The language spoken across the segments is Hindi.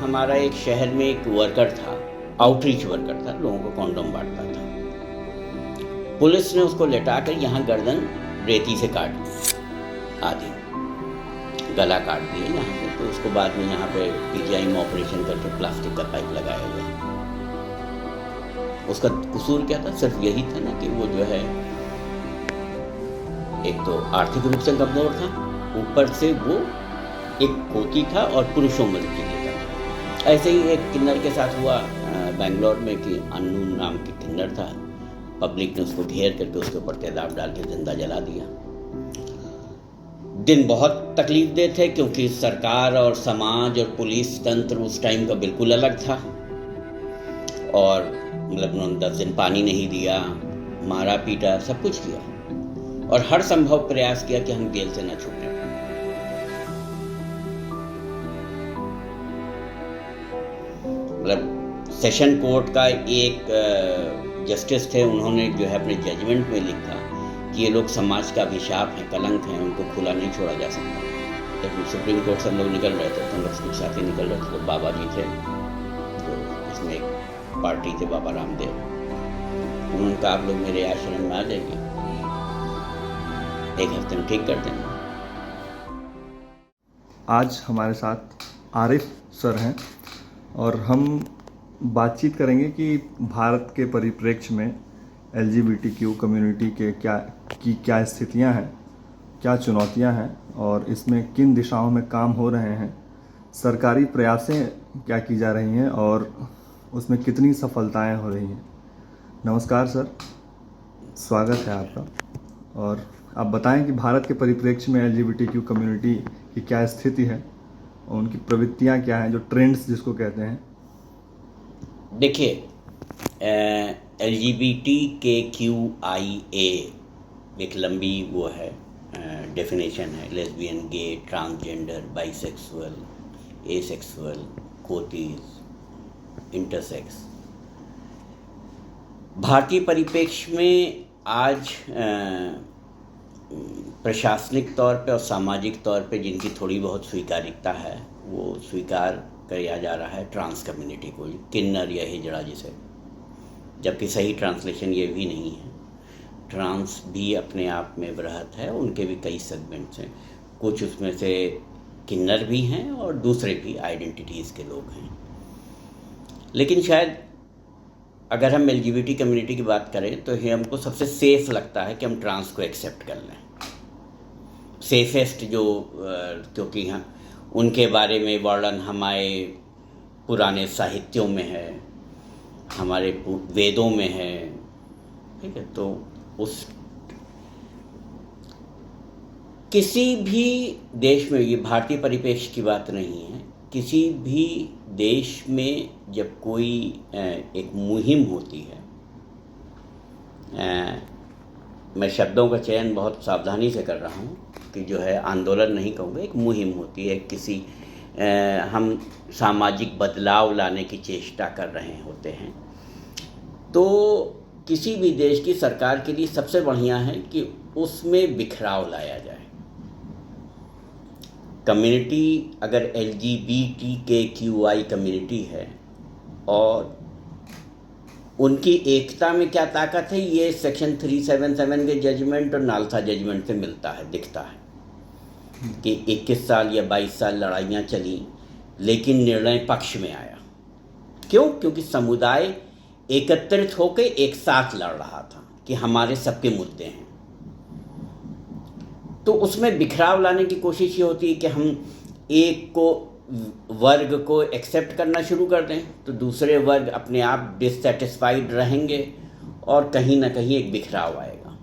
हमारा एक शहर में एक वर्कर था, आउटरीच वर्कर था, लोगों को कॉन्डोम बांटता था। पुलिस ने उसको लेटाकर यहाँ गर्दन रेती से काट दी, आधी गला काट दिया यहाँ पे। तो उसको बाद में यहाँ पे पीजीआई में ऑपरेशन करके प्लास्टिक का पाइप लगाया गया। उसका कसूर क्या था? सिर्फ यही था ना कि वो जो है एक तो आर्थिक रूप से कमजोर था, ऊपर से वो एक कोती था और पुरुषों में लेता था। ऐसे ही एक किन्नर के साथ हुआ बेंगलोर में कि अन्नू नाम के किन्नर था। पब्लिक ने उसको घेर करके उसके ऊपर तेजाब डाल के जिंदा जला दिया। दिन बहुत तकलीफ दे थे क्योंकि सरकार और समाज और पुलिस तंत्र उस टाइम का बिल्कुल अलग था। और मतलब उन्होंने 10 दिन पानी नहीं दिया, मारा पीटा, सब कुछ किया और हर संभव प्रयास किया कि हम जेल से न छूटें। मतलब सेशन कोर्ट का एक जस्टिस थे, उन्होंने जो है अपने जजमेंट में लिखा कि ये लोग समाज का अभिशाप हैं, कलंक हैं, उनको खुला नहीं छोड़ा जा सकता। जब सुप्रीम कोर्ट से हम लोग निकल रहे थे तो हम लोग कुछ साथी निकल रहे थे तो बाबा जी थे, जो इसमें एक पार्टी थे, बाबा रामदेव। उन्होंने कहा आप लोग मेरे आश्रम में आ जाइए, एक हफ्ते में ठीक कर देंगे। आज हमारे साथ आरिफ सर हैं और हम बातचीत करेंगे कि भारत के परिप्रेक्ष्य में LGBTQ कम्युनिटी के क्या स्थितियां हैं, क्या चुनौतियां हैं और इसमें किन दिशाओं में काम हो रहे हैं, सरकारी प्रयासें क्या की जा रही हैं और उसमें कितनी सफलताएं हो रही हैं। नमस्कार सर, स्वागत है आपका। और आप बताएं कि भारत के परिप्रेक्ष्य में LGBTQ कम्युनिटी की क्या स्थिति है और उनकी प्रवृत्तियां क्या हैं, जो ट्रेंड्स जिसको कहते हैं। देखिए, LGBTQIA एक लंबी वो है, डेफिनेशन है। लेस्बियन, गे, ट्रांसजेंडर, बाइसेक्सुअल, एसेक्सुअल, कोटीज, इंटरसेक्स। भारतीय परिप्रेक्ष्य में आज प्रशासनिक तौर पे और सामाजिक तौर पे जिनकी थोड़ी बहुत स्वीकारिता है, वो स्वीकार किया जा रहा है ट्रांस कम्युनिटी को, किन्नर या हिजड़ा जिसे, जबकि सही ट्रांसलेशन ये भी नहीं है। ट्रांस भी अपने आप में वृहत है, उनके भी कई सेगमेंट्स हैं। कुछ उसमें से किन्नर भी हैं और दूसरे भी आइडेंटिटीज़ के लोग हैं। लेकिन शायद अगर हम LGBT कम्युनिटी की बात करें तो ये हमको सबसे सेफ लगता है कि हम ट्रांस को एक्सेप्ट कर लें। सेफेस्ट जो क्योंकि हाँ उनके बारे में वर्णन हमारे पुराने साहित्यों में है, हमारे वेदों में है, ठीक है। तो उस किसी भी देश में, ये भारतीय परिप्रेक्ष्य की बात नहीं है, किसी भी देश में जब कोई एक मुहिम होती है, मैं शब्दों का चयन बहुत सावधानी से कर रहा हूँ कि जो है आंदोलन नहीं कहूँगा, एक मुहिम होती है, किसी हम सामाजिक बदलाव लाने की चेष्टा कर रहे होते हैं, तो किसी भी देश की सरकार के लिए सबसे बढ़िया है कि उसमें बिखराव लाया जाए। कम्युनिटी अगर LGBTQI कम्युनिटी है और उनकी एकता में क्या ताकत है, ये सेक्शन 377 के जजमेंट और नालसा जजमेंट से मिलता है, दिखता है कि 21 साल या 22 साल लड़ाइयाँ चली लेकिन निर्णय पक्ष में आया। क्यों? क्योंकि समुदाय एकत्रित होकर एक साथ लड़ रहा था कि हमारे सबके मुद्दे हैं। तो उसमें बिखराव लाने की कोशिश ये होती है कि हम एक को वर्ग को एक्सेप्ट करना शुरू कर दें तो दूसरे वर्ग अपने आप डिससेटिस्फाइड रहेंगे और कहीं ना कहीं एक बिखराव आएगा।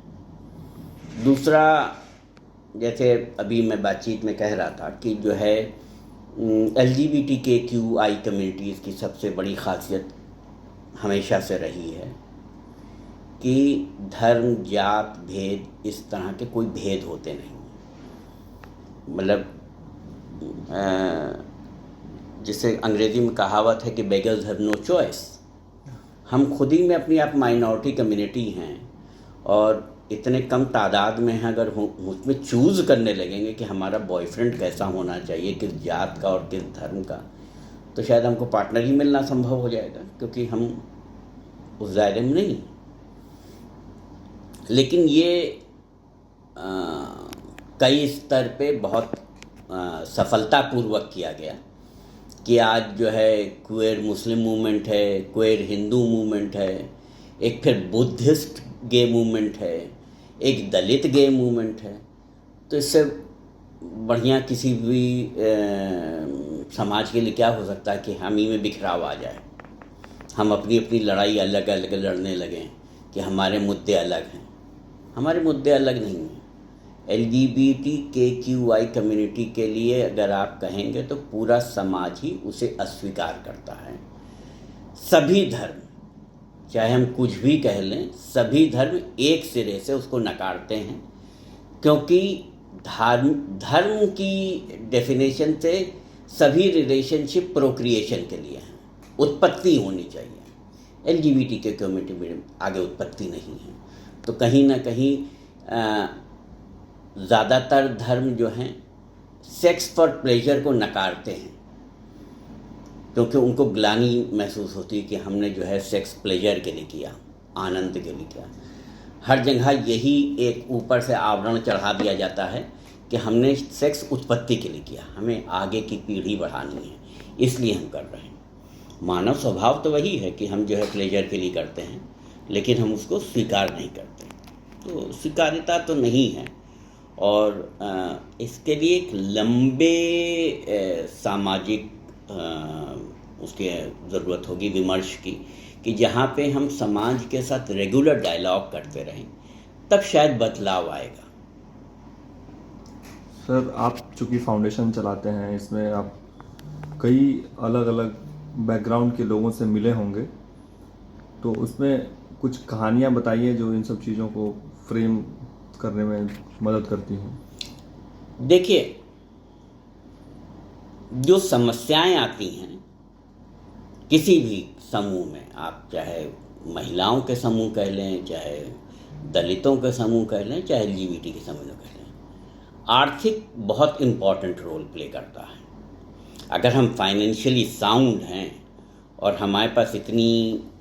दूसरा, जैसे अभी मैं बातचीत में कह रहा था कि जो है LGBTQI कम्युनिटीज़ की सबसे बड़ी खासियत हमेशा से रही है कि धर्म, जात, भेद, इस तरह के कोई भेद होते नहीं। मतलब जिसे अंग्रेज़ी में कहावत है कि बेगर्स हैव नो चॉइस। हम खुद ही में अपनी आप माइनॉरिटी कम्युनिटी हैं और इतने कम तादाद में हैं, अगर उसमें चूज़ करने लगेंगे कि हमारा बॉयफ्रेंड कैसा होना चाहिए, किस जात का और किस धर्म का, तो शायद हमको पार्टनर ही मिलना संभव हो जाएगा, क्योंकि हम उस दायरे में नहीं। लेकिन ये कई स्तर पे बहुत सफलतापूर्वक किया गया कि आज जो है क्वेर मुस्लिम मूवमेंट है, क्वेर हिंदू मूवमेंट है, एक फिर बुद्धिस्ट गे मूवमेंट है, एक दलित गे मूवमेंट है। तो इससे बढ़िया किसी भी समाज के लिए क्या हो सकता है कि हम ही में बिखराव आ जाए, हम अपनी अपनी लड़ाई अलग अलग लड़ने लगें कि हमारे मुद्दे अलग हैं। हमारे मुद्दे अलग नहीं हैं। LGBTQI कम्युनिटी के लिए अगर आप कहेंगे तो पूरा समाज ही उसे अस्वीकार करता है। सभी धर्म, चाहे हम कुछ भी कह लें, सभी धर्म एक सिरे से उसको नकारते हैं, क्योंकि धर्म की डेफिनेशन से सभी रिलेशनशिप प्रोक्रिएशन के लिए हैं, उत्पत्ति होनी चाहिए। LGBT के कम्युनिटी में आगे उत्पत्ति नहीं है। तो कहीं ना कहीं ज़्यादातर धर्म जो हैं सेक्स फॉर प्लेजर को नकारते हैं, क्योंकि उनको ग्लानि महसूस होती है कि हमने जो है सेक्स प्लेजर के लिए किया, आनंद के लिए किया। हर जगह यही एक ऊपर से आवरण चढ़ा दिया जाता है कि हमने सेक्स उत्पत्ति के लिए किया, हमें आगे की पीढ़ी बढ़ानी है, इसलिए हम कर रहे हैं। मानव स्वभाव तो वही है कि हम जो है प्लेजर के लिए करते हैं, लेकिन हम उसको स्वीकार नहीं करते। तो स्वीकार्यता तो नहीं है, और इसके लिए एक लंबे सामाजिक उसके ज़रूरत होगी विमर्श की, कि जहाँ पे हम समाज के साथ रेगुलर डायलॉग करते रहें, तब शायद बदलाव आएगा। सर, आप चूँकि फाउंडेशन चलाते हैं, इसमें आप कई अलग अलग बैकग्राउंड के लोगों से मिले होंगे, तो उसमें कुछ कहानियाँ बताइए जो इन सब चीज़ों को फ्रेम करने में मदद करती हैं। देखिए, जो समस्याएं आती हैं किसी भी समूह में, आप चाहे महिलाओं के समूह कह लें, चाहे दलितों के समूह कह लें, चाहे LGBT के समूह कह लें, आर्थिक बहुत इम्पॉर्टेंट रोल प्ले करता है। अगर हम फाइनेंशियली साउंड हैं और हमारे पास इतनी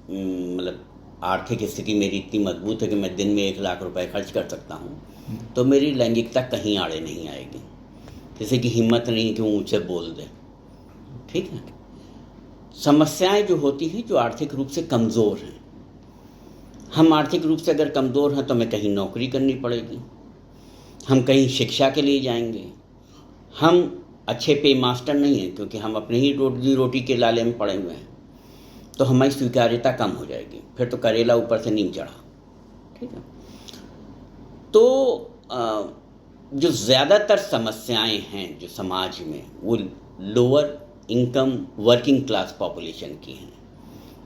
मतलब आर्थिक स्थिति मेरी इतनी मजबूत है कि मैं दिन में 1 लाख रुपए खर्च कर सकता हूँ, तो मेरी लैंगिकता कहीं आड़े नहीं आएगी। किसी की हिम्मत नहीं कि वो मुझसे बोल दे, ठीक है। समस्याएं जो होती हैं जो आर्थिक रूप से कमज़ोर हैं, हम आर्थिक रूप से अगर कमज़ोर हैं तो हमें कहीं नौकरी करनी पड़ेगी, हम कहीं शिक्षा के लिए जाएंगे, हम अच्छे पे मास्टर नहीं हैं क्योंकि हम अपने ही रोटी के लाले में पड़े हुए हैं, तो हमारी स्वीकार्यता कम हो जाएगी, फिर तो करेला ऊपर से नीम चढ़ा, ठीक है। तो जो ज़्यादातर समस्याएं हैं जो समाज में, वो lower income working class population की हैं,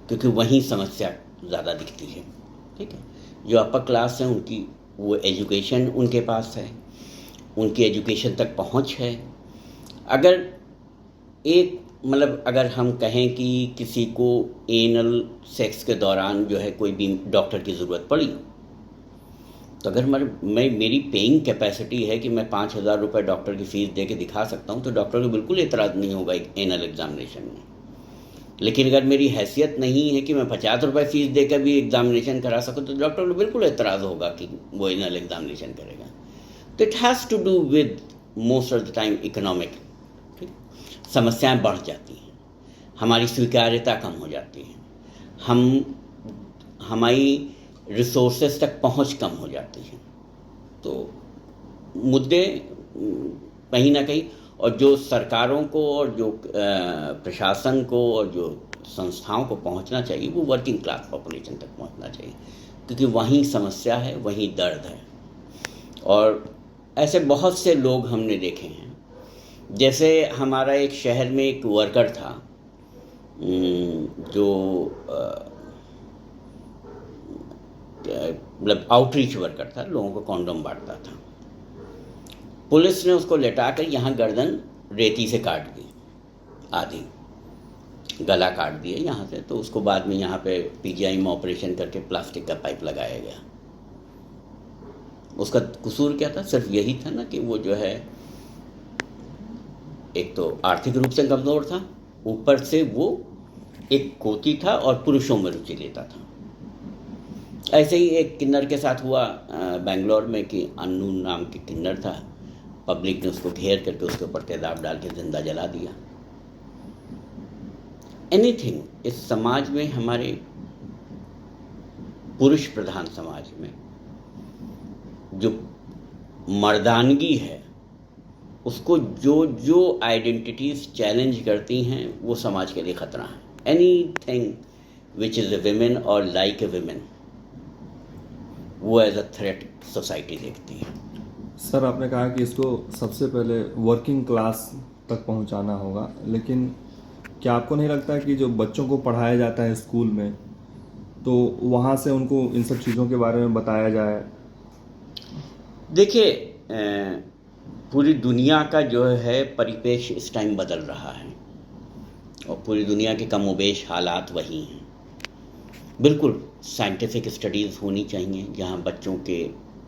क्योंकि वहीं समस्या ज़्यादा दिखती है, ठीक है। जो अपर क्लास हैं उनकी वो एजुकेशन उनके पास है, उनकी एजुकेशन तक पहुंच है। अगर एक मतलब अगर हम कहें कि किसी को एनल सेक्स के दौरान जो है कोई भी डॉक्टर की ज़रूरत पड़ी, तो अगर मेरी पेइंग कैपेसिटी है कि मैं 5,000 रुपये डॉक्टर की फ़ीस दे के दिखा सकता हूँ, तो डॉक्टर को बिल्कुल एतराज़ नहीं होगा एनल एग्ज़ामिनेशन में। लेकिन अगर मेरी हैसियत नहीं है कि मैं 50 रुपये फ़ीस दे कर भी एग्ज़ामिनेशन करा सकूँ, तो डॉक्टर को बिल्कुल एतराज़ होगा कि वो एनल एग्ज़ामिनेशन करेगा। तो it has to do with most of the time economic, ठीक। समस्याएं बढ़ जाती हैं, हमारी स्वीकार्यता कम हो जाती है, हमारी रिसोर्सेज तक पहुंच कम हो जाती है। तो मुद्दे कहीं ना कहीं, और जो सरकारों को और जो प्रशासन को और जो संस्थाओं को पहुंचना चाहिए, वो वर्किंग क्लास पॉपुलेशन तक पहुंचना चाहिए, क्योंकि वहीं समस्या है, वहीं दर्द है। और ऐसे बहुत से लोग हमने देखे हैं। जैसे हमारा एक शहर में एक वर्कर था जो मतलब आउटरीच वर्कर था, लोगों को कॉन्डोम बांटता था। पुलिस ने उसको लेटाकर यहाँ गर्दन रेती से काट दी, आधी गला काट दिया यहाँ से। तो उसको बाद में यहाँ पे PGI में ऑपरेशन करके प्लास्टिक का पाइप लगाया गया। उसका कसूर क्या था? सिर्फ यही था ना कि वो जो है एक तो आर्थिक रूप से कमज़ोर था, ऊपर से वो एक कोती था और पुरुषों में रुचि लेता था। ऐसे ही एक किन्नर के साथ हुआ बेंगलोर में कि अन्नू नाम के किन्नर था, पब्लिक ने उसको घेर करके उसके ऊपर तेजाब डाल के जिंदा जला दिया। एनीथिंग इस समाज में, हमारे पुरुष प्रधान समाज में जो मर्दानगी है, उसको जो जो आइडेंटिटीज चैलेंज करती हैं वो समाज के लिए खतरा है। Anything which is a women और लाइक ए विमेन, वो एज अ थ्रेट सोसाइटी देखती है। सर, आपने कहा कि इसको सबसे पहले वर्किंग क्लास तक पहुंचाना होगा, लेकिन क्या आपको नहीं लगता कि जो बच्चों को पढ़ाया जाता है स्कूल में, तो वहाँ से उनको इन सब चीज़ों के बारे में बताया जाए? देखिए, पूरी दुनिया का जो है परिपेक्ष इस टाइम बदल रहा है और पूरी दुनिया के कमोबेश हालात वही हैं। बिल्कुल साइंटिफिक स्टडीज़ होनी चाहिए जहाँ बच्चों के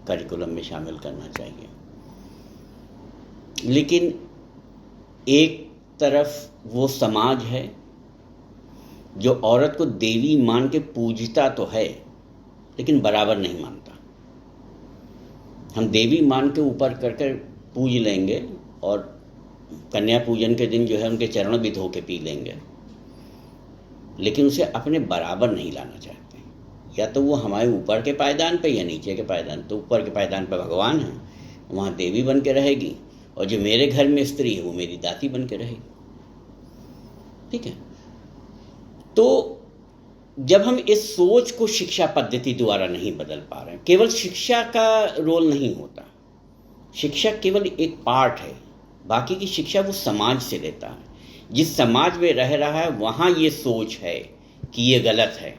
करिकुलम में शामिल करना चाहिए, लेकिन एक तरफ वो समाज है जो औरत को देवी मान के पूजता तो है लेकिन बराबर नहीं मानता। हम देवी मान के ऊपर कर पूज लेंगे और कन्या पूजन के दिन जो है उनके चरण भी धो के पी लेंगे, लेकिन उसे अपने बराबर नहीं लाना चाहते। या तो वो हमारे ऊपर के पायदान पे या नीचे के पायदान। तो ऊपर के पायदान पे भगवान है, वहाँ देवी बन के रहेगी, और जो मेरे घर में स्त्री है वो मेरी दाती बन के रहेगी। ठीक है, तो जब हम इस सोच को शिक्षा पद्धति द्वारा नहीं बदल पा रहे हैं, केवल शिक्षा का रोल नहीं होता, शिक्षा केवल एक पार्ट है, बाकी की शिक्षा वो समाज से लेता है। जिस समाज में रह रहा है वहाँ ये सोच है कि ये गलत है,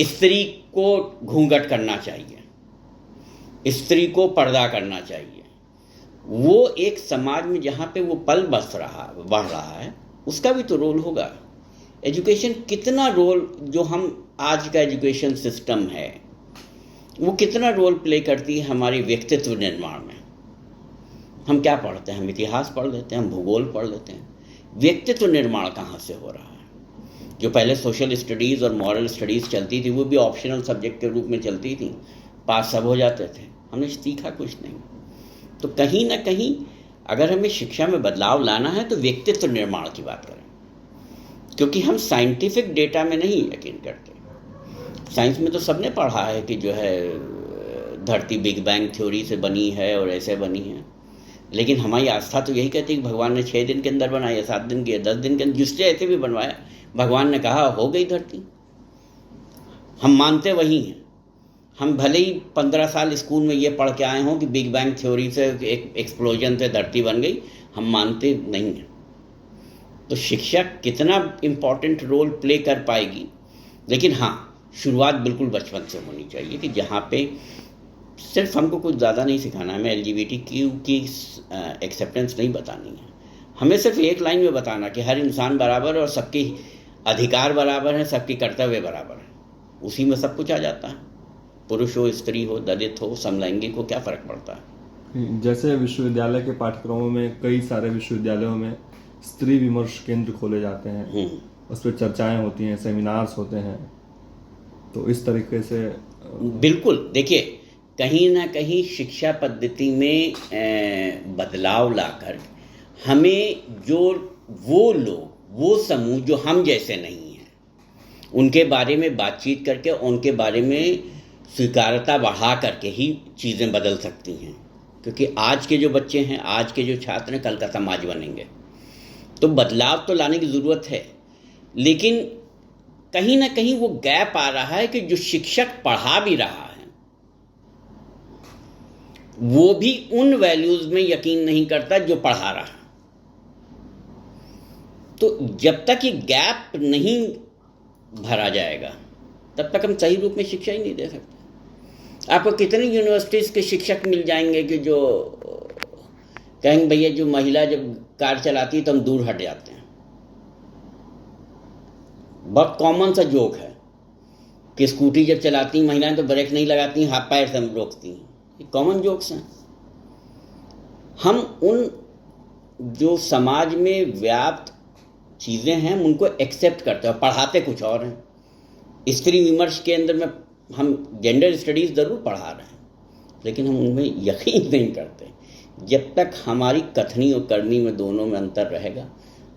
स्त्री को घूंघट करना चाहिए, स्त्री को पर्दा करना चाहिए। वो एक समाज में जहाँ पे वो पल बढ़ रहा है, उसका भी तो रोल होगा। एजुकेशन कितना रोल, जो हम आज का एजुकेशन सिस्टम है वो कितना रोल प्ले करती है हमारे व्यक्तित्व निर्माण में। हम क्या पढ़ते हैं? हम इतिहास पढ़ लेते हैं, हम भूगोल पढ़ लेते हैं, व्यक्तित्व निर्माण कहाँ से हो रहा है? जो पहले सोशल स्टडीज़ और मॉरल स्टडीज़ चलती थी वो भी ऑप्शनल सब्जेक्ट के रूप में चलती थी, पास सब हो जाते थे, हमने सीखा कुछ नहीं। तो कहीं ना कहीं अगर हमें शिक्षा में बदलाव लाना है तो व्यक्तित्व निर्माण की बात करें, क्योंकि हम साइंटिफिक डेटा में नहीं यकीन करते। साइंस में तो सबने पढ़ा है कि जो है धरती बिग बैंग थ्योरी से बनी है और ऐसे बनी है, लेकिन हमारी आस्था तो यही कहती है कि भगवान ने 6 दिन के अंदर बनाया, 7 दिन के, 10 दिन के अंदर, जिससे ऐसे भी बनवाया, भगवान ने कहा हो गई धरती। हम मानते वही हैं। हम भले ही 15 साल स्कूल में ये पढ़ के आए हों कि बिग बैंग थ्योरी से एक एक्सप्लोजन से धरती बन गई, हम मानते नहीं हैं। तो शिक्षा कितना इम्पॉर्टेंट रोल प्ले कर पाएगी, लेकिन हाँ, शुरुआत बिल्कुल बचपन से होनी चाहिए कि जहाँ पे सिर्फ हमको कुछ ज़्यादा नहीं सिखाना है, हमें LGBTQ की एक्सेप्टेंस नहीं बतानी है, हमें सिर्फ एक लाइन में बताना कि हर इंसान बराबर है और सबके अधिकार बराबर हैं, सबके कर्तव्य बराबर हैं। उसी में सब कुछ आ जाता है। पुरुष हो, स्त्री हो, दलित हो, समलैंगिक हो, क्या फ़र्क पड़ता है? जैसे विश्वविद्यालय के पाठ्यक्रमों में, कई सारे विश्वविद्यालयों में स्त्री विमर्श केंद्र खोले जाते हैं, उस पर चर्चाएं होती हैं, सेमिनार्स होते हैं, तो इस तरीके से बिल्कुल। देखिए, कहीं ना कहीं शिक्षा पद्धति में बदलाव लाकर हमें जो वो लोग, वो समूह जो हम जैसे नहीं हैं, उनके बारे में बातचीत करके उनके बारे में स्वीकार्यता बढ़ा करके ही चीज़ें बदल सकती हैं। क्योंकि आज के जो बच्चे हैं, आज के जो छात्र हैं, कल का समाज बनेंगे। तो बदलाव तो लाने की ज़रूरत है, लेकिन कहीं ना कहीं वो गैप आ रहा है कि जो शिक्षक पढ़ा भी रहा है वो भी उन वैल्यूज़ में यकीन नहीं करता जो पढ़ा रहा है। तो जब तक ये गैप नहीं भरा जाएगा तब तक हम सही रूप में शिक्षा ही नहीं दे सकते। आपको कितनी यूनिवर्सिटीज़ के शिक्षक मिल जाएंगे कि जो कहेंगे भैया जो महिला जब कार चलाती है तो हम दूर हट जाते हैं। बहुत कॉमन सा जोक है कि स्कूटी जब चलाती हैं महिलाएं तो ब्रेक नहीं लगाती, हाथ पैर से रोकती हैं। ये कॉमन जोक्स हैं। हम उन जो समाज में व्याप्त चीज़ें हैं हम उनको एक्सेप्ट करते हैं, पढ़ाते कुछ और हैं। स्त्री विमर्श के अंदर में हम जेंडर स्टडीज़ ज़रूर पढ़ा रहे हैं, लेकिन हम उनमें यकीन नहीं करते। जब तक हमारी कथनी और करनी में दोनों में अंतर रहेगा,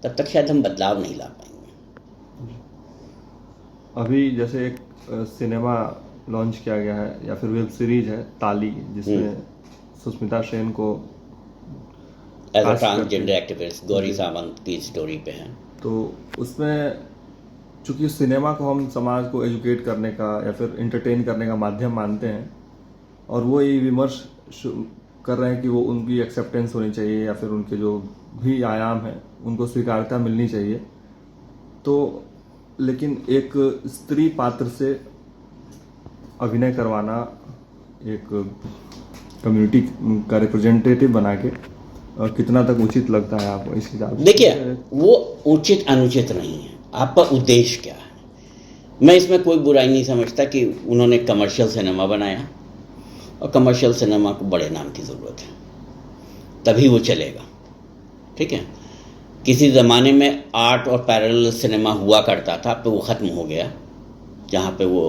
तब तक शायद हम बदलाव नहीं ला पाएंगे। अभी जैसे एक सिनेमा लॉन्च किया गया है या फिर वेब सीरीज है ताली, जिसमें सुष्मिता सेन को एज अ खास ट्रांसजेंडर करके- एक्टिविस्ट गौरी सावंत की स्टोरी पे है। तो उसमें चूंकि सिनेमा को हम समाज को एजुकेट करने का या फिर इंटरटेन करने का माध्यम मानते हैं, और वो ये विमर्श कर रहे हैं कि वो उनकी एक्सेप्टेंस होनी चाहिए या फिर उनके जो भी आयाम है उनको स्वीकार्यता मिलनी चाहिए, तो लेकिन एक स्त्री पात्र से अभिनय करवाना, एक कम्युनिटी का रिप्रेजेंटेटिव बना के कितना तक उचित लगता है आपको इस हिसाब से? देखिए, वो उचित अनुचित नहीं है, आपका उद्देश्य क्या है। मैं इसमें कोई बुराई नहीं समझता कि उन्होंने कमर्शियल सिनेमा बनाया, और कमर्शियल सिनेमा को बड़े नाम की ज़रूरत है, तभी वो चलेगा। ठीक है, किसी ज़माने में आर्ट और पैरेलल सिनेमा हुआ करता था, अब तो वो ख़त्म हो गया, जहाँ पे वो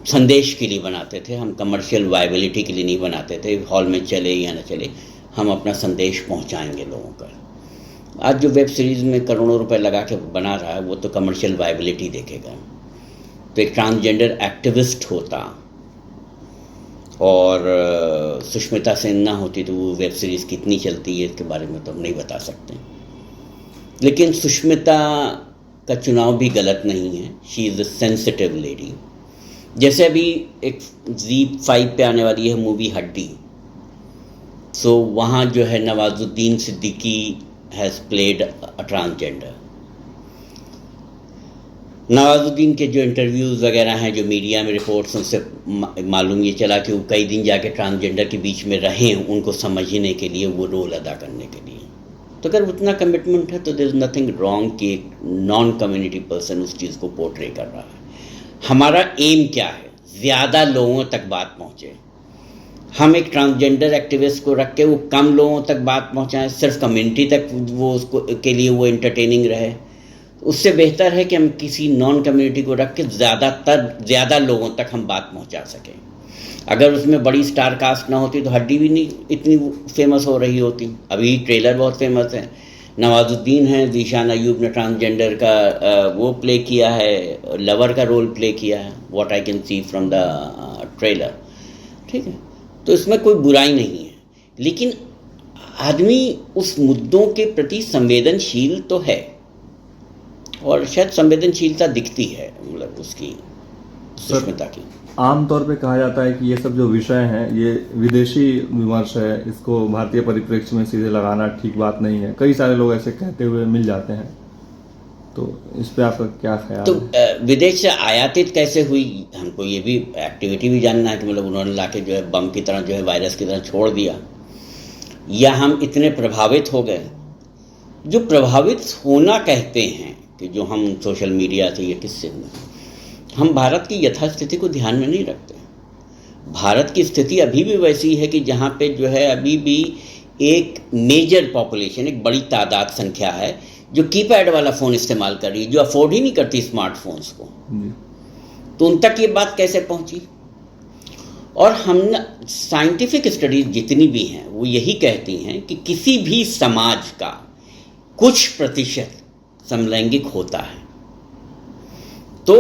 संदेश के लिए बनाते थे। हम कमर्शियल वायबिलिटी के लिए नहीं बनाते थे, हॉल में चले या न चले, हम अपना संदेश पहुंचाएंगे लोगों का। आज जो वेब सीरीज़ में करोड़ों रुपए लगा के बना रहा है, वो तो कमर्शियल वायबिलिटी देखेगा। तो एक ट्रांसजेंडर एक्टिविस्ट होता और सुष्मिता सेन ना होती तो वो वेब सीरीज़ कितनी चलती है इसके बारे में तो हम नहीं बता सकते। लेकिन सुष्मिता का चुनाव भी गलत नहीं है। She is a sensitive lady. जैसे अभी एक ZEE5 पे आने वाली है मूवी हड्डी, सो वहाँ जो है Nawazuddin Siddiqui has played a transgender. Nawazuddin के जो इंटरव्यूज़ वगैरह हैं, जो मीडिया में रिपोर्ट्स, उनसे मालूम ये चला कि वो कई दिन जाके ट्रांसजेंडर के बीच में रहे उनको समझने के लिए, वो रोल अदा करने के लिए। तो अगर उतना कमिटमेंट है तो देयर इज़ नथिंग रॉन्ग कि एक नॉन कम्युनिटी पर्सन उस चीज़ को पोर्ट्रे कर रहा है। हमारा एम क्या है? ज़्यादा लोगों तक बात पहुँचे। हम एक ट्रांसजेंडर एक्टिविस्ट को रख के वो कम लोगों तक बात पहुँचाएं, सिर्फ कम्युनिटी तक वो उसको के लिए वो एंटरटेनिंग रहे। उससे बेहतर है कि हम किसी नॉन कम्युनिटी को रख के ज़्यादा लोगों तक हम बात पहुँचा सकें। अगर उसमें बड़ी स्टार कास्ट ना होती तो हड्डी भी नहीं इतनी फेमस हो रही होती। अभी ट्रेलर बहुत फेमस है, नवाजुद्दीन है, ज़ीशान अयूब ने ट्रांसजेंडर का वो प्ले किया है, लवर का रोल प्ले किया है, what I can see from the trailer. ठीक है, तो इसमें कोई बुराई नहीं है, लेकिन आदमी उस मुद्दों के प्रति संवेदनशील तो है, और शायद संवेदनशीलता दिखती है मतलब उसकी, सुष्मिता की। आमतौर पे कहा जाता है कि ये सब जो विषय हैं ये विदेशी विमर्श है, इसको भारतीय परिप्रेक्ष्य में सीधे लगाना ठीक बात नहीं है। कई सारे लोग ऐसे कहते हुए मिल जाते हैं, तो इस पे आपका क्या ख्याल तो है? विदेश से आयातित कैसे हुई, हमको ये भी एक्टिविटी भी जानना है कि मतलब उन्होंने लाके जो है बम की तरह, जो है वायरस की तरह छोड़ दिया, या हम इतने प्रभावित हो गए। जो प्रभावित होना कहते हैं कि जो हम सोशल मीडिया से या किससे हुए, हम भारत की यथास्थिति को ध्यान में नहीं रखते। भारत की स्थिति अभी भी वैसी है कि जहाँ पे जो है अभी भी एक मेजर पॉपुलेशन, एक बड़ी तादाद संख्या है जो कीपैड वाला फ़ोन इस्तेमाल कर रही है, जो अफोर्ड ही नहीं करती स्मार्टफोन्स को। तो उन तक ये बात कैसे पहुँची? और हम साइंटिफिक स्टडीज जितनी भी हैं वो यही कहती हैं कि किसी भी समाज का कुछ प्रतिशत समलैंगिक होता है। तो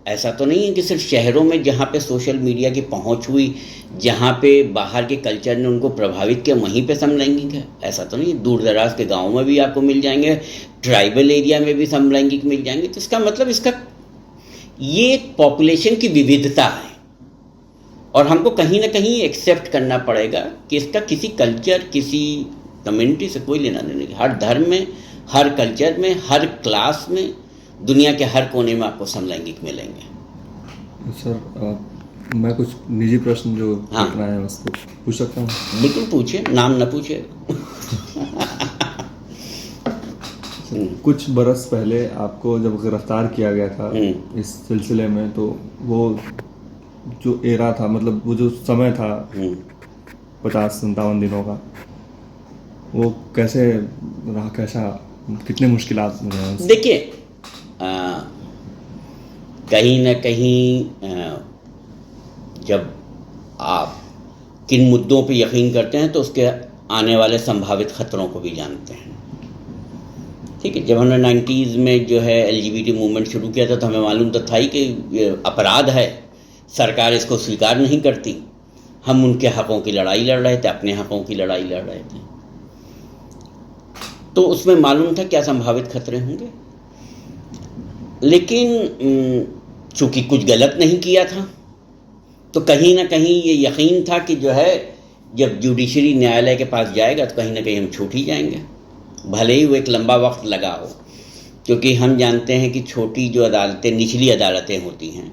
ऐसा तो नहीं है कि सिर्फ शहरों में जहाँ पे सोशल मीडिया की पहुँच हुई, जहाँ पे बाहर के कल्चर ने उनको प्रभावित किया, वहीं पे समलैंगिक है। ऐसा तो नहीं, दूर दराज के गाँव में भी आपको मिल जाएंगे, ट्राइबल एरिया में भी समलैंगिक मिल जाएंगे। तो इसका मतलब इसका ये पॉपुलेशन की विविधता है, और हमको कहीं ना कहीं एक्सेप्ट करना पड़ेगा कि इसका किसी कल्चर, किसी कम्युनिटी से कोई लेना देना नहीं। हर धर्म में, हर कल्चर में, हर क्लास में, दुनिया के हर कोने में आपको समलैंगिक मिलेंगे। सर मैं कुछ निजी प्रश्न जो हाँ, पूछना है उसको पूछ सकता हूँ? बिल्कुल पूछिए, नाम न पूछिए। कुछ बरस पहले आपको जब गिरफ्तार किया गया था इस सिलसिले में, तो वो जो एरा था, मतलब वो जो समय था 50-57 दिनों का, वो कैसे रहा, कैसा कितने मुश्किलात रहे हैं? देखिए, कहीं ना कहीं जब आप किन मुद्दों पे यकीन करते हैं तो उसके आने वाले संभावित खतरों को भी जानते हैं। ठीक है, जब हमने 90s में जो है LGBT मूवमेंट शुरू किया था तो हमें मालूम तो था ही कि ये अपराध है, सरकार इसको स्वीकार नहीं करती। हम उनके हकों की लड़ाई लड़ रहे थे, अपने हकों की लड़ाई लड़ रहे थे, तो उसमें मालूम था क्या संभावित खतरे होंगे। लेकिन चूंकि कुछ गलत नहीं किया था तो कहीं ना कहीं ये यकीन था कि जो है जब जुडिशरी न्यायालय के पास जाएगा तो कहीं ना कहीं हम छूट ही जाएंगे, भले ही वो एक लंबा वक्त लगा हो। क्योंकि हम जानते हैं कि छोटी जो अदालतें, निचली अदालतें होती हैं,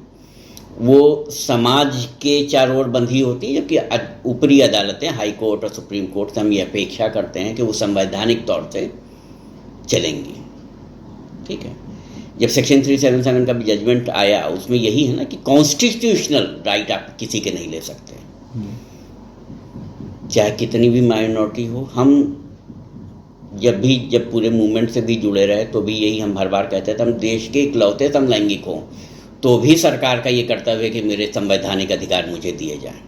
वो समाज के चारों ओर बंधी होती हैं, जबकि ऊपरी अदालतें, हाई कोर्ट और सुप्रीम कोर्ट से हम ये अपेक्षा करते हैं कि वो संवैधानिक तौर से चलेंगी। ठीक है, जब सेक्शन 377 का भी जजमेंट आया उसमें यही है ना कि कॉन्स्टिट्यूशनल राइट आप किसी के नहीं ले सकते, चाहे कितनी भी माइनॉरिटी हो। हम जब पूरे मूवमेंट से भी जुड़े रहे तो भी यही हम हर बार कहते थे, हम देश के इकलौते समलैंगिक हों तो भी सरकार का ये कर्तव्य है कि मेरे संवैधानिक अधिकार मुझे दिए जाएं।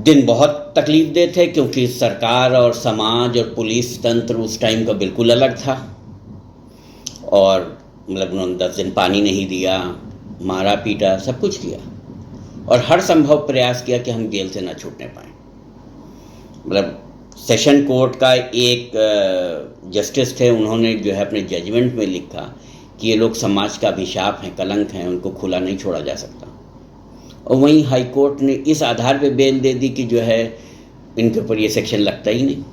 दिन बहुत तकलीफदेह थे क्योंकि सरकार और समाज और पुलिस तंत्र उस टाइम का बिल्कुल अलग था, और मतलब उन्होंने 10 दिन पानी नहीं दिया, मारा पीटा, सब कुछ किया, और हर संभव प्रयास किया कि हम जेल से ना छूटने पाएँ। मतलब सेशन कोर्ट का एक जस्टिस थे, उन्होंने जो है अपने जजमेंट में लिखा कि ये लोग समाज का अभिशाप हैं, कलंक हैं, उनको खुला नहीं छोड़ा जा सकता। और वहीं हाई कोर्ट ने इस आधार पे बेल दे दी कि जो है इनके ऊपर ये सेक्शन लगता ही नहीं।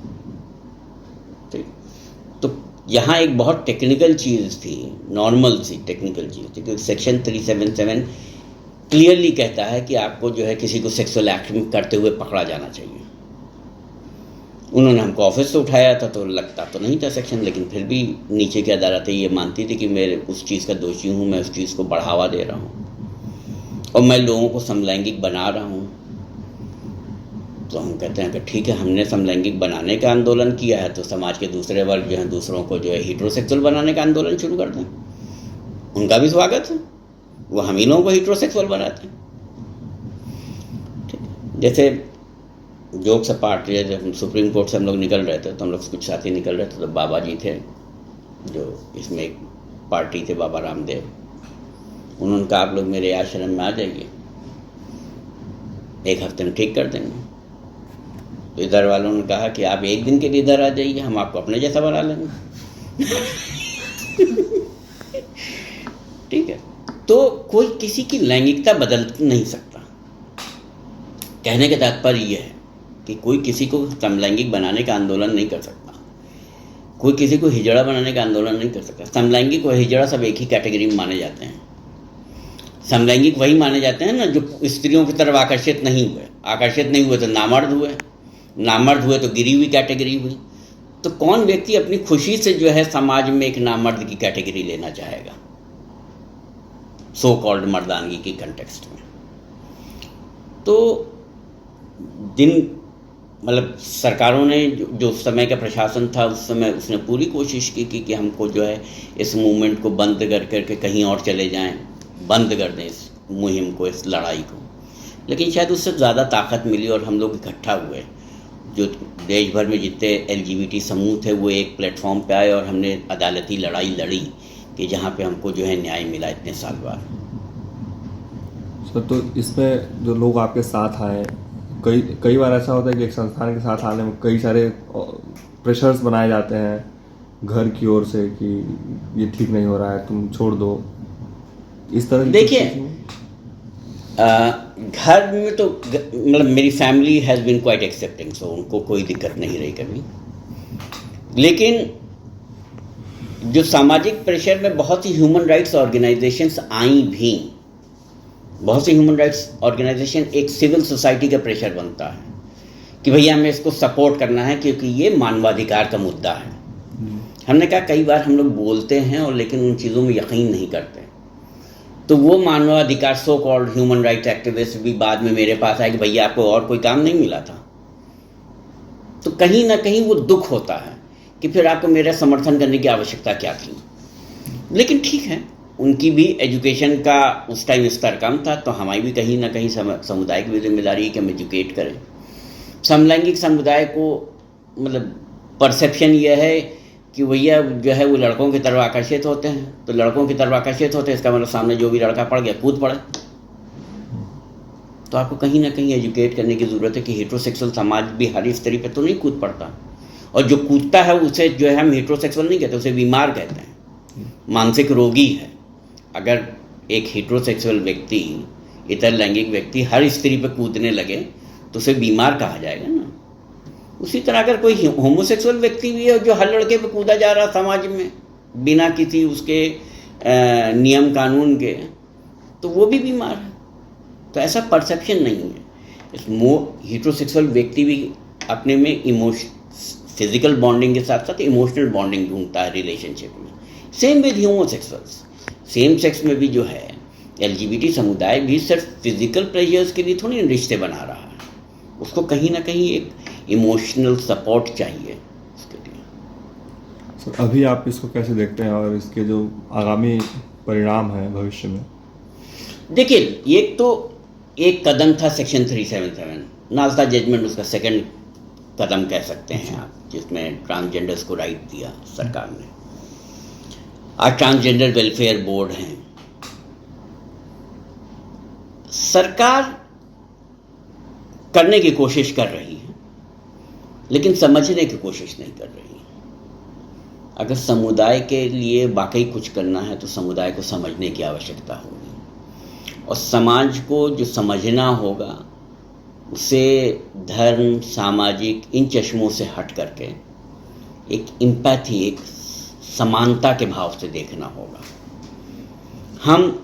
तो यहाँ एक बहुत टेक्निकल चीज़ थी, नॉर्मल सी टेक्निकल चीज़ थी, क्योंकि सेक्शन 377 क्लियरली कहता है कि आपको जो है किसी को सेक्सुअल एक्ट करते हुए पकड़ा जाना चाहिए। उन्होंने हमको ऑफिस से उठाया था तो लगता तो नहीं था सेक्शन, लेकिन फिर भी नीचे की अदालतें ये मानती थी कि मैं उस चीज़ का दोषी हूँ, मैं उस चीज़ को बढ़ावा दे रहा हूँ और मैं लोगों को समलैंगिक बना रहा हूँ। तो हम कहते हैं कि ठीक है, हमने समलैंगिक बनाने का आंदोलन किया है तो समाज के दूसरे वर्ग जो हैं दूसरों को जो है हीट्रोसेक्सुअल बनाने का आंदोलन शुरू कर दें, उनका भी स्वागत है, वो हम ही लोगों को हीट्रोसेक्सुअल बनाते हैं। ठीक, जैसे जोक से पार्ट, जब हम सुप्रीम कोर्ट से हम लोग निकल रहे थे तो हम लोग कुछ साथी निकल रहे थे तो बाबा जी थे जो इसमें एक पार्टी थे, बाबा रामदेव। उन्होंने कहा आप लोग मेरे आश्रम में आ जाइए, 1 हफ्ते में ठीक कर देंगे। तो इधर वालों ने कहा कि आप 1 दिन के लिए इधर आ जाइए, हम आपको अपने जैसा बना लेंगे। ठीक है, तो कोई किसी की लैंगिकता बदल नहीं सकता। कहने का तात्पर्य यह है कि कोई किसी को समलैंगिक बनाने का आंदोलन नहीं कर सकता, कोई किसी को हिजड़ा बनाने का आंदोलन नहीं कर सकता। समलैंगिक और हिजड़ा सब एक ही कैटेगरी में माने जाते हैं। समलैंगिक वही माने जाते हैं ना जो स्त्रियों की तरफ आकर्षित नहीं हुए, आकर्षित नहीं हुए तो नामर्द हुए, नामर्द हुए तो गिरी हुई कैटेगरी हुई। तो कौन व्यक्ति अपनी खुशी से जो है समाज में एक नामर्द की कैटेगरी लेना चाहेगा सो कॉल्ड मर्दानगी की कंटेक्स्ट में। तो दिन मतलब सरकारों ने जो उस समय का प्रशासन था उस समय उसने पूरी कोशिश की कि हमको जो है इस मूवमेंट को बंद कर करके कहीं और चले जाएं, बंद कर दें इस मुहिम को, इस लड़ाई को। लेकिन शायद उससे ज़्यादा ताकत मिली और हम लोग इकट्ठा हुए, जो देश भर में जितने LGBT समूह थे वो एक प्लेटफॉर्म पे आए और हमने अदालती लड़ाई लड़ी कि जहाँ पे हमको जो है न्याय मिला इतने साल बाद। सर, तो इसमें जो लोग आपके साथ आए, कई बार ऐसा होता है कि एक संस्थान के साथ आने में कई सारे प्रेशर्स बनाए जाते हैं घर की ओर से कि ये ठीक नहीं हो रहा है, तुम छोड़ दो, इस तरह। देखिए, घर में तो मतलब मेरी family has been quite accepting, so उनको कोई दिक्कत नहीं रही कभी। लेकिन जो सामाजिक प्रेशर में बहुत सी ह्यूमन राइट्स ऑर्गेनाइजेशंस आई भी, बहुत सी ह्यूमन राइट्स ऑर्गेनाइजेशन एक सिविल सोसाइटी का प्रेशर बनता है कि भैया हमें इसको सपोर्ट करना है क्योंकि ये मानवाधिकार का मुद्दा है। हमने कहा कई बार हम लोग बोलते हैं और लेकिन उन चीज़ों में यकीन नहीं करते। तो वो मानवाधिकार so called human rights activist भी बाद में मेरे पास आए कि भैया आपको और कोई काम नहीं मिला था। तो कहीं ना कहीं वो दुख होता है कि फिर आपको मेरा समर्थन करने की आवश्यकता क्या थी। लेकिन ठीक है, उनकी भी एजुकेशन का उस टाइम स्तर कम था, तो हमारी भी कहीं ना कहीं समुदाय की भी जिम्मेदारी है कि हम एजुकेट करें। समलैंगिक समुदाय को मतलब परसेप्शन यह है कि भैया जो है वो लड़कों की तरफ आकर्षित होते हैं, तो लड़कों की तरफ आकर्षित होते हैं, इसका मतलब सामने जो भी लड़का पड़ गया कूद पड़े। तो आपको कहीं ना कहीं एजुकेट करने की ज़रूरत है कि हेट्रोसेक्सुअल समाज भी हर स्त्री पे तो नहीं कूद पड़ता, और जो कूदता है उसे जो है हम हेट्रोसेक्सुअल नहीं कहते, उसे बीमार कहते हैं, मानसिक रोगी है। अगर एक हेट्रोसेक्सुअल व्यक्ति, इतर लैंगिक व्यक्ति हर स्त्री पे कूदने लगे तो उसे बीमार कहा जाएगा ना। उसी तरह अगर कोई होमोसेक्सुअल व्यक्ति भी है जो हर लड़के पे कूदा जा रहा समाज में बिना किसी उसके नियम कानून के, तो वो भी बीमार है। तो ऐसा परसेप्शन नहीं है। हेट्रोसेक्सुअल व्यक्ति भी अपने में फिजिकल बॉन्डिंग के साथ साथ इमोशनल बॉन्डिंग ढूंढता है रिलेशनशिप में। Same with homosexuals, same sex में भी जो है एलजीबीटी समुदाय भी सिर्फ फिजिकल प्लेजर्स के लिए थोड़ी रिश्ते बना रहा है, उसको कहीं ना कहीं एक इमोशनल सपोर्ट चाहिए उसके लिए। सर, अभी आप इसको कैसे देखते हैं और इसके जो आगामी परिणाम है भविष्य में? देखिए, एक कदम था सेक्शन 377, नालसा जजमेंट उसका सेकंड कदम कह सकते हैं आप, जिसमें ट्रांसजेंडर्स को राइट दिया सरकार ने। आज ट्रांसजेंडर वेलफेयर बोर्ड हैं। सरकार करने की कोशिश कर रही है, लेकिन समझने की कोशिश नहीं कर रही है। अगर समुदाय के लिए वाकई कुछ करना है तो समुदाय को समझने की आवश्यकता होगी, और समाज को जो समझना होगा उसे धर्म, सामाजिक इन चश्मों से हट करके एक एम्पैथी, एक समानता के भाव से देखना होगा। हम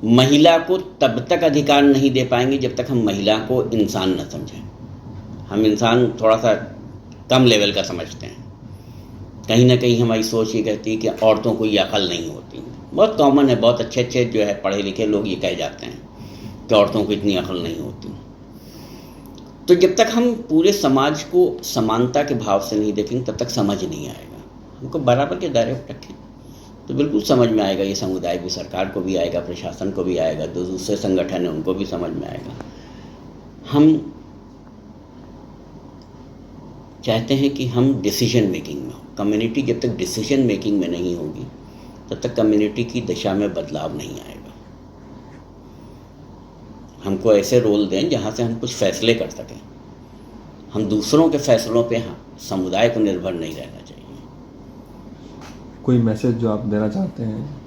महिला को तब तक अधिकार नहीं दे पाएंगे जब तक हम महिला को इंसान न समझें। हम इंसान थोड़ा सा कम लेवल का समझते हैं। कहीं ना कहीं हमारी सोच ये कहती है कि औरतों को ये अकल नहीं होती। बहुत कॉमन है, बहुत अच्छे अच्छे जो है पढ़े लिखे लोग ये कह जाते हैं कि औरतों को इतनी अकल नहीं होती। तो जब तक हम पूरे समाज को समानता के भाव से नहीं देखेंगे तब तक समझ नहीं आएगा। हमको बराबर के दायरे में रखें तो बिल्कुल समझ में आएगा। ये समुदाय भी, सरकार को भी आएगा, प्रशासन को भी आएगा, जो दूसरे संगठन है उनको भी समझ में आएगा। हम चाहते हैं कि हम डिसीजन मेकिंग में हो। कम्युनिटी जब तक डिसीजन मेकिंग में नहीं होगी तब तक कम्युनिटी की दिशा में बदलाव नहीं आएगा। हमको ऐसे रोल दें जहाँ से हम कुछ फैसले कर सकें। हम दूसरों के फैसलों पे समुदाय को निर्भर नहीं रहना चाहिए। कोई मैसेज जो आप देना चाहते हैं?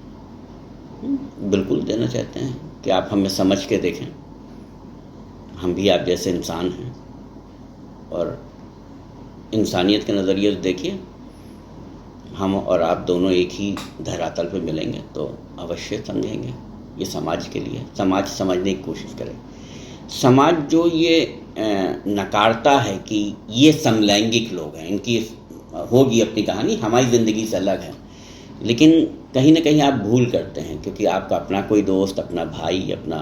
बिल्कुल देना चाहते हैं कि आप हमें समझ के देखें। हम भी आप जैसे इंसान हैं, और इंसानियत के नज़रिए से देखिए। हम और आप दोनों एक ही धरातल पे मिलेंगे तो अवश्य समझेंगे। ये समाज के लिए, समाज समझने की कोशिश करें। समाज जो ये नकारता है कि ये समलैंगिक लोग हैं, इनकी होगी अपनी कहानी, हमारी ज़िंदगी से अलग है, लेकिन कहीं ना कहीं आप भूल करते हैं, क्योंकि आपका अपना कोई दोस्त, अपना भाई, अपना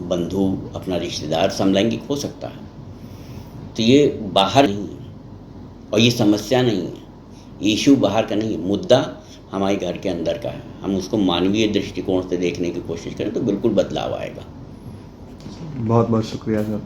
बंधु, अपना रिश्तेदार समलैंगिक हो सकता है। तो ये बाहर नहीं है और ये समस्या नहीं है, इशू बाहर का नहीं है, मुद्दा हमारे घर के अंदर का है। हम उसको मानवीय दृष्टिकोण से देखने की कोशिश करें तो बिल्कुल बदलाव आएगा। बहुत बहुत शुक्रिया सर।